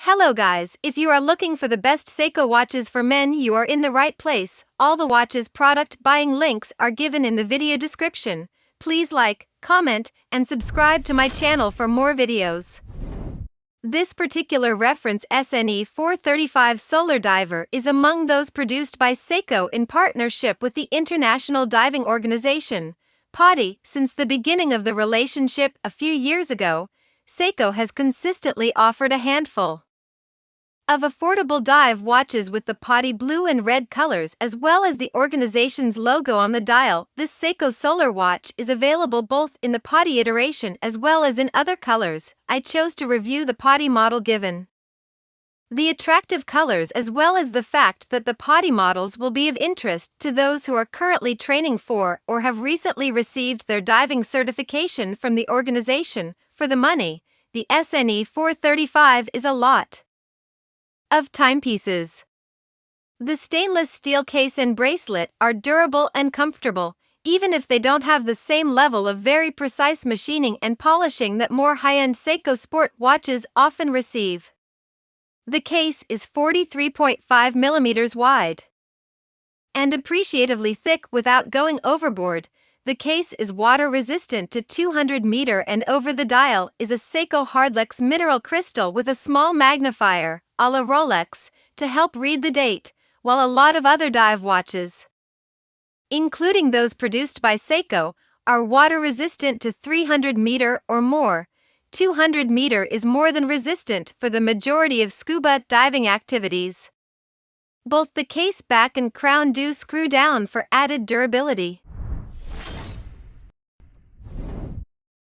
Hello guys, if you are looking for the best Seiko watches for men, you are in the right place. All the watches product buying links are given in the video description. Please like, comment, and subscribe to my channel for more videos. This particular reference SNE 435 Solar Diver is among those produced by Seiko in partnership with the International Diving Organization, PADI. Since the beginning of the relationship a few years ago, Seiko has consistently offered a handful of affordable dive watches with the PADI blue and red colors as well as the organization's logo on the dial. This Seiko Solar watch is available both in the PADI iteration as well as in other colors. I chose to review the PADI model given the attractive colors as well as the fact that the PADI models will be of interest to those who are currently training for or have recently received their diving certification from the organization. For the money, the SNE 435 is a lot of timepieces. The stainless steel case and bracelet are durable and comfortable, even if they don't have the same level of very precise machining and polishing that more high-end Seiko sport watches often receive. The case is 43.5 millimeters wide and appreciatively thick without going overboard. The case is water resistant to 200 meter and over the dial is a Seiko Hardlex mineral crystal with a small magnifier, a la Rolex, to help read the date, while a lot of other dive watches, including those produced by Seiko, are water resistant to 300 meter or more. 200 meter is more than resistant for the majority of scuba diving activities. Both the case back and crown do screw down for added durability.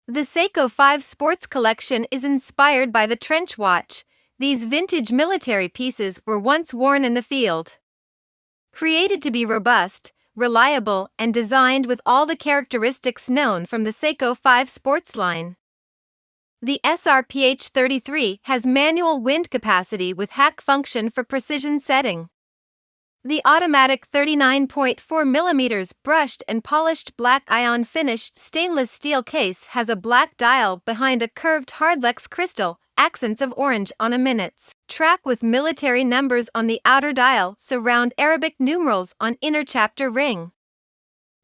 The Seiko 5 Sports Collection is inspired by the trench watch. These vintage military pieces were once worn in the field. Created to be robust, reliable, and designed with all the characteristics known from the Seiko 5 Sports line. The SRPH33 has manual wind capacity with hack function for precision setting. The automatic 39.4mm brushed and polished black ion finished stainless steel case has a black dial behind a curved Hardlex crystal, accents of orange on a minutes track with military numbers on the outer dial surround Arabic numerals on inner chapter ring.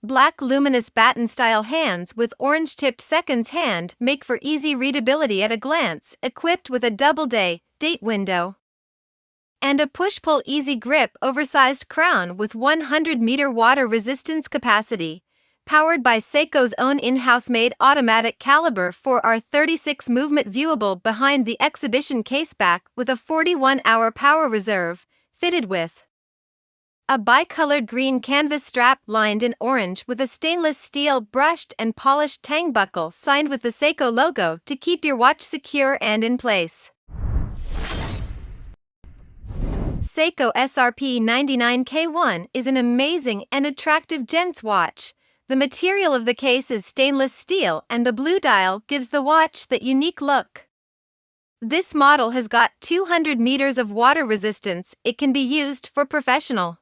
Black luminous baton-style hands with orange-tipped seconds hand make for easy readability at a glance, equipped with a double-date window and a push-pull easy grip oversized crown with 100-meter water resistance capacity, powered by Seiko's own in-house made automatic caliber 4R36 movement viewable behind the exhibition caseback with a 41-hour power reserve, fitted with a bicolored green canvas strap lined in orange with a stainless steel brushed and polished tang buckle signed with the Seiko logo to keep your watch secure and in place. Seiko SRP 99K1 is an amazing and attractive gents watch. The material of the case is stainless steel and the blue dial gives the watch that unique look. This model has got 200 meters of water resistance. It can be used for professional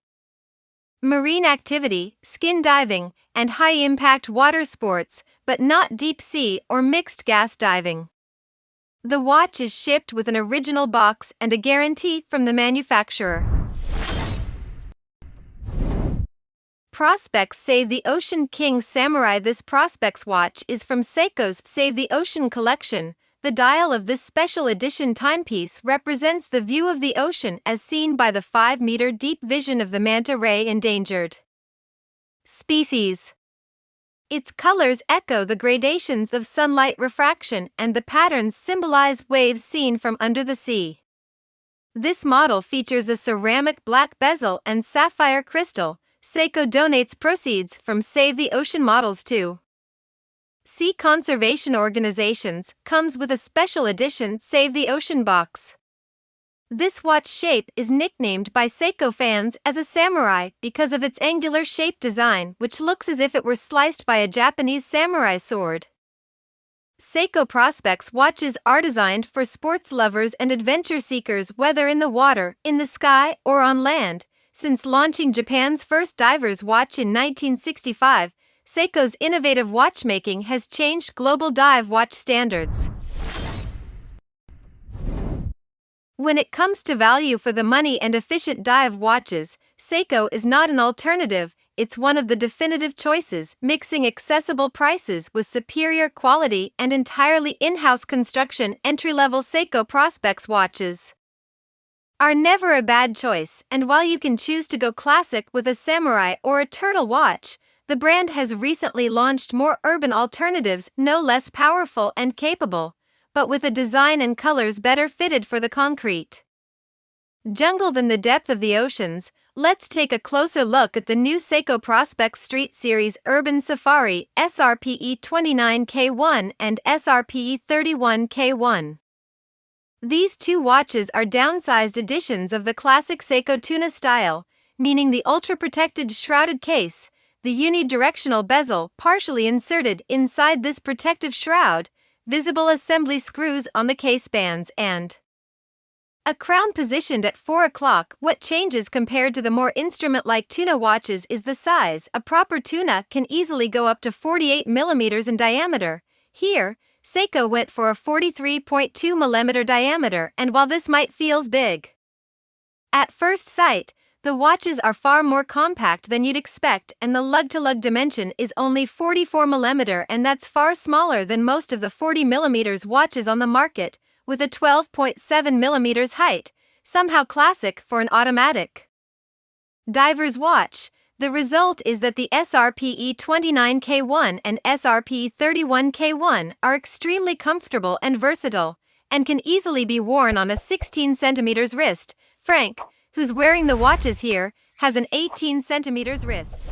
marine activity, skin diving, and high-impact water sports, but not deep-sea or mixed gas diving. The watch is shipped with an original box and a guarantee from the manufacturer. Prospex Save the Ocean King Samurai. This Prospex watch is from Seiko's Save the Ocean collection. The dial of this special edition timepiece represents the view of the ocean as seen by the 5-meter deep vision of the manta ray endangered species. Its colors echo the gradations of sunlight refraction and the patterns symbolize waves seen from under the sea. This model features a ceramic black bezel and sapphire crystal. Seiko donates proceeds from Save the Ocean models to sea conservation organizations. Comes with a special edition Save the Ocean box. This watch shape is nicknamed by Seiko fans as a samurai because of its angular shape design, which looks as if it were sliced by a Japanese samurai sword. Seiko Prospex watches are designed for sports lovers and adventure seekers, whether in the water, in the sky, or on land. Since launching Japan's first diver's watch in 1965, Seiko's innovative watchmaking has changed global dive watch standards. When it comes to value for the money and efficient dive watches, Seiko is not an alternative, it's one of the definitive choices, mixing accessible prices with superior quality and entirely in-house construction. Entry-level Seiko Prospex watches are never a bad choice, and while you can choose to go classic with a samurai or a turtle watch, the brand has recently launched more urban alternatives, no less powerful and capable, but with a design and colors better fitted for the concrete jungle than the depth of the oceans. Let's take a closer look at the new Seiko Prospex Street Series Urban Safari SRPE 29K1 and SRPE 31K1. These two watches are downsized editions of the classic Seiko tuna style, meaning the ultra-protected shrouded case, the unidirectional bezel partially inserted inside this protective shroud, visible assembly screws on the case bands, and a crown positioned at 4 o'clock. What changes compared to the more instrument-like tuna watches is the size. A proper tuna can easily go up to 48 mm in diameter. Here, Seiko went for a 43.2 mm diameter, and while this might feel big at first sight, the watches are far more compact than you'd expect, and the lug-to-lug dimension is only 44 mm, and that's far smaller than most of the 40 mm watches on the market, with a 12.7 mm height, somehow classic for an automatic diver's watch. The result is that the SRPE 29K1 and SRPE 31K1 are extremely comfortable and versatile, and can easily be worn on a 16 cm wrist. Frank, who's wearing the watches here, has an 18 cm wrist.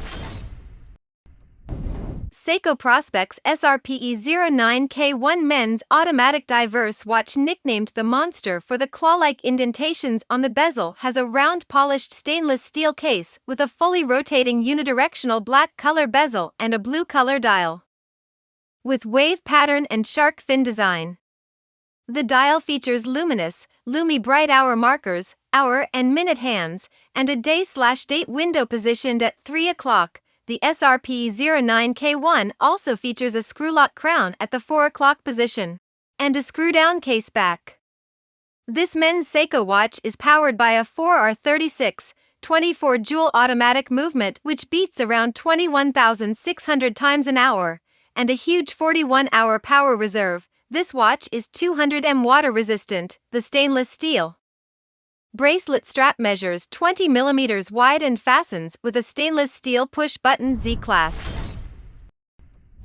Seiko Prospex SRPE 09K1 men's automatic diverse watch, nicknamed the Monster for the claw-like indentations on the bezel, has a round polished stainless steel case with a fully rotating unidirectional black color bezel and a blue color dial with wave pattern and shark fin design. The dial features luminous, Lumi bright hour markers, hour and minute hands, and a day/date window positioned at 3 o'clock. The SRPE 09K1 also features a screw-lock crown at the 4 o'clock position and a screw-down case back. This men's Seiko watch is powered by a 4R36 24-jewel automatic movement which beats around 21,600 times an hour, and a huge 41-hour power reserve. This watch is 200 water resistant. The stainless steel bracelet strap measures 20 mm wide and fastens with a stainless steel push-button Z-clasp.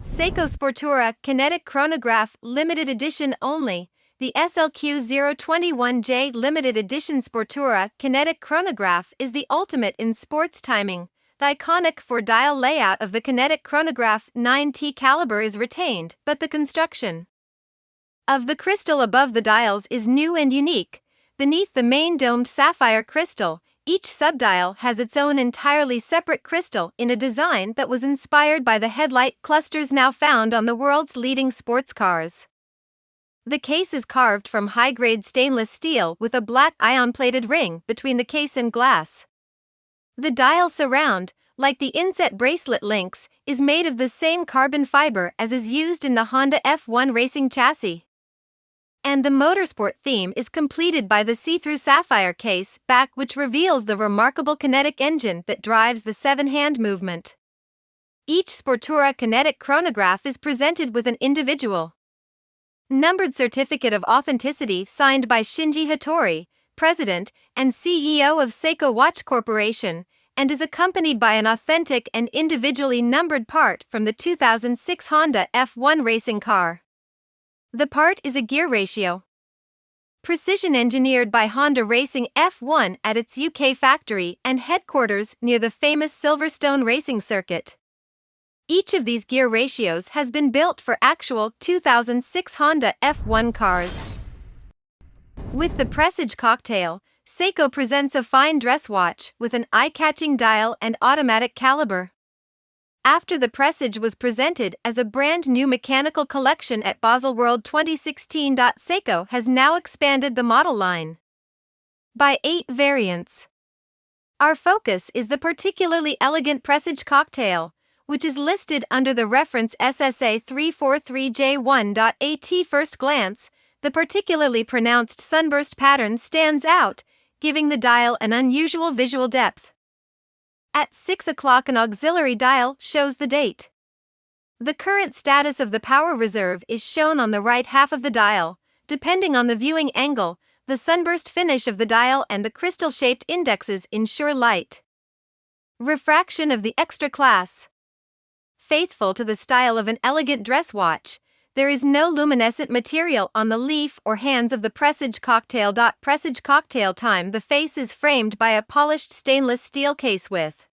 Seiko Sportura Kinetic Chronograph Limited Edition only. The SLQ021J Limited Edition Sportura Kinetic Chronograph is the ultimate in sports timing. The iconic 4-dial layout of the Kinetic Chronograph 9T caliber is retained, but the construction of the crystal above the dials is new and unique. Beneath the main domed sapphire crystal, each subdial has its own entirely separate crystal in a design that was inspired by the headlight clusters now found on the world's leading sports cars. The case is carved from high-grade stainless steel with a black ion-plated ring between the case and glass. The dial surround, like the inset bracelet links, is made of the same carbon fiber as is used in the Honda F1 racing chassis. And the motorsport theme is completed by the see-through sapphire case back, which reveals the remarkable kinetic engine that drives the 7-hand movement. Each Sportura Kinetic Chronograph is presented with an individual numbered certificate of authenticity signed by Shinji Hattori, President and CEO of Seiko Watch Corporation, and is accompanied by an authentic and individually numbered part from the 2006 Honda F1 racing car. The part is a gear ratio precision engineered by Honda Racing F1 at its UK factory and headquarters near the famous Silverstone racing circuit. Each of these gear ratios has been built for actual 2006 Honda F1 cars. With the Presage cocktail, Seiko presents a fine dress watch with an eye-catching dial and automatic caliber. After the Presage was presented as a brand new mechanical collection at Baselworld 2016, Seiko has now expanded the model line by 8 variants. Our focus is the particularly elegant Presage cocktail, which is listed under the reference SSA 343J1. At first glance, the particularly pronounced sunburst pattern stands out, giving the dial an unusual visual depth. At 6 o'clock, an auxiliary dial shows the date. The current status of the power reserve is shown on the right half of the dial. Depending on the viewing angle, the sunburst finish of the dial and the crystal-shaped indexes ensure light refraction of the extra class. Faithful to the style of an elegant dress watch, there is no luminescent material on the leaf or hands of the presage cocktail. Presage cocktail time. The face is framed by a polished stainless steel case with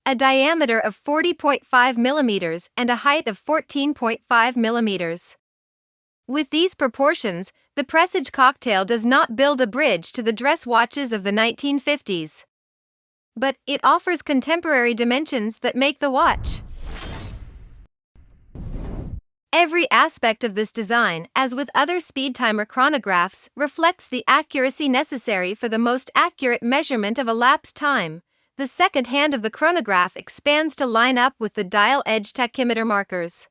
a diameter of 40.5 mm and a height of 14.5 mm. With these proportions, the presage cocktail does not build a bridge to the dress watches of the 1950s. But it offers contemporary dimensions that make the watch. Every aspect of this design, as with other speed timer chronographs, reflects the accuracy necessary for the most accurate measurement of elapsed time. The second hand of the chronograph expands to line up with the dial edge tachymeter markers.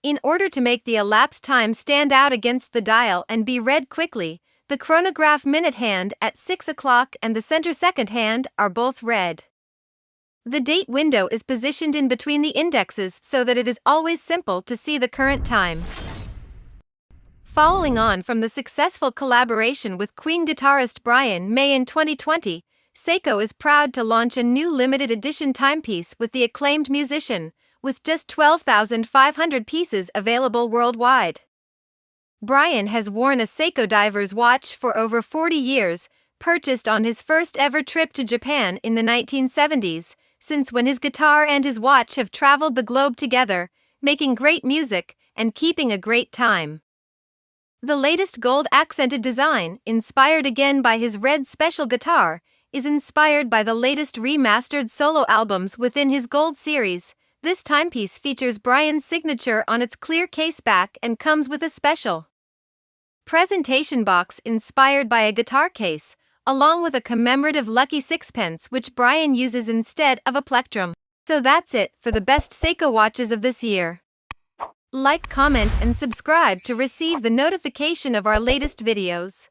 In order to make the elapsed time stand out against the dial and be read quickly, the chronograph minute hand at 6 o'clock and the center second hand are both red. The date window is positioned in between the indexes so that it is always simple to see the current time. Following on from the successful collaboration with Queen guitarist Brian May in 2020, Seiko is proud to launch a new limited edition timepiece with the acclaimed musician, with just 12,500 pieces available worldwide. Brian has worn a Seiko diver's watch for over 40 years, purchased on his first ever trip to Japan in the 1970s, since when his guitar and his watch have traveled the globe together, making great music and keeping a great time. The latest gold-accented design, inspired again by his red special guitar, is inspired by the latest remastered solo albums within his Gold series. This timepiece features Brian's signature on its clear case back and comes with a special presentation box inspired by a guitar case, along with a commemorative lucky sixpence which Brian uses instead of a plectrum. So that's it for the best Seiko watches of this year. Like, comment, and subscribe to receive the notification of our latest videos.